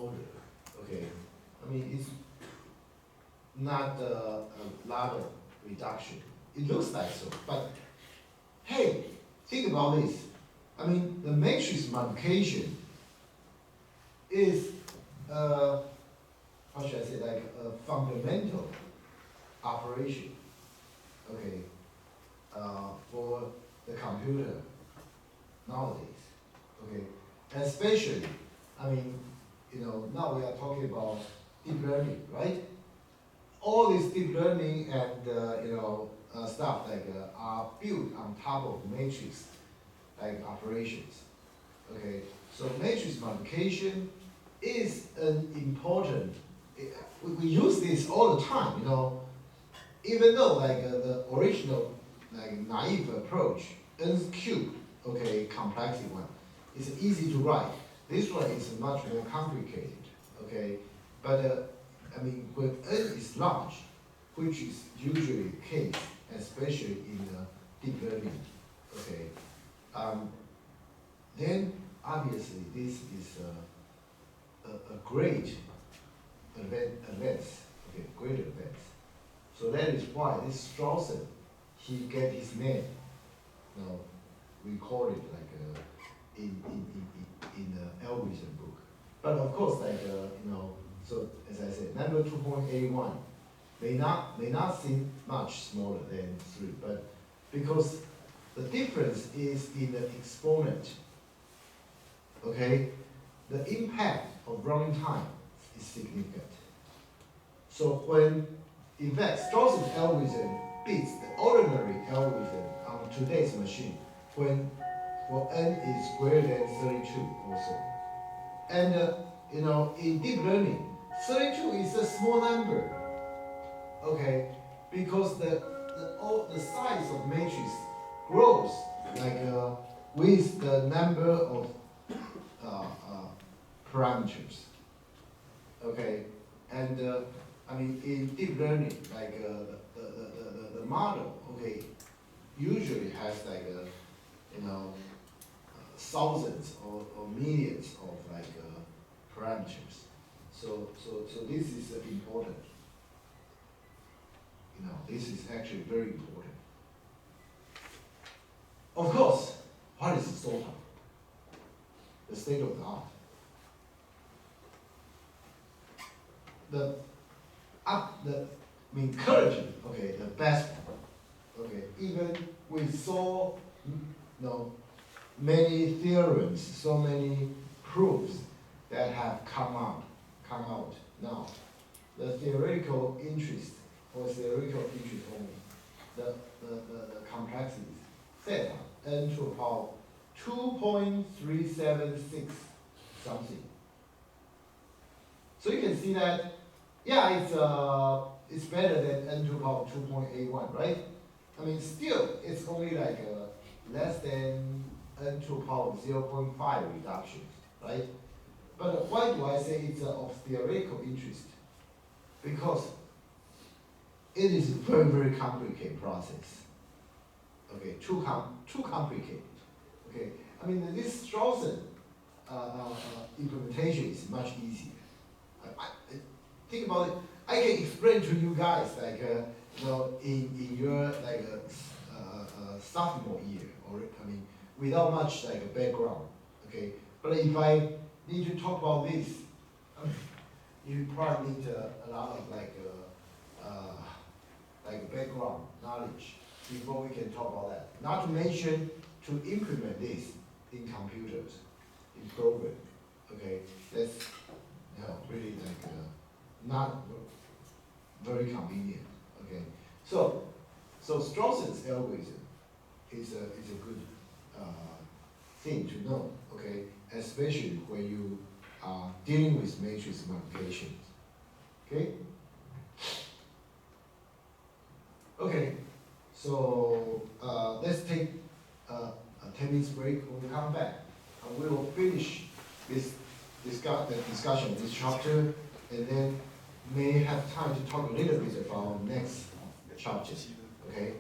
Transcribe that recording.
order. Okay, I mean it's not a lot of reduction. It looks like so, but hey, think about this. I mean, the matrix multiplication is, how should I say, like a fundamental operation, okay, for the computer nowadays, okay, especially, I mean, now we are talking about deep learning, right? All this deep learning and stuff like are built on top of matrix like operations. Okay, so matrix multiplication is an important. We use this all the time, even though like the original like naive approach n cubed, okay, complexity one, is easy to write. This one is much more complicated, okay, but I mean when n is large, which is usually the case, especially in deep learning, okay, then obviously this is a great advance, okay, great advance. So that is why this Strawson, he get his name, recorded like in the algorithm book. But of course, like so as I said, number 2.81 may not seem much smaller than 3, but because the difference is in the exponent, okay, the impact of running time is significant. So when, in fact, Strawson's algorithm beats the ordinary algorithm on today's machine when n is greater than 32 also. And in deep learning, 32 is a small number, okay, because the size of matrix grows like with the number of parameters, okay, and I mean in deep learning, like the model, okay, usually has like thousands or millions of like parameters. So this is important. This is actually very important. Of course, what is SOTA? The state of the art. Currently, okay, the best one. Okay, even with so many theorems, so many proofs that have come out now, the theoretical interest only, the complexities theta n to the power 2.376 something. So you can see that, yeah, it's better than n to the power 2.81, right? I mean, still, it's only like less than n to the power 0.5 reduction, right? But why do I say it's of theoretical interest? Because it is a very, very complicated process. Okay, too complicated. Okay, I mean this Strawson implementation is much easier. Think about it. I can explain to you guys like in your like sophomore year, or I mean without much like a background. Okay, but if I need to talk about this, you probably need a lot of like background knowledge before we can talk about that. Not to mention to implement this in computers, in program. Okay, that's really like not very convenient. Okay, so Strawson's algorithm is a good thing to know. Okay, especially when you are dealing with matrix multiplications. Okay. Okay, so let's take a 10 minutes break. When we come back, we will finish this discussion, this chapter, and then may have time to talk a little bit about next chapter. Okay.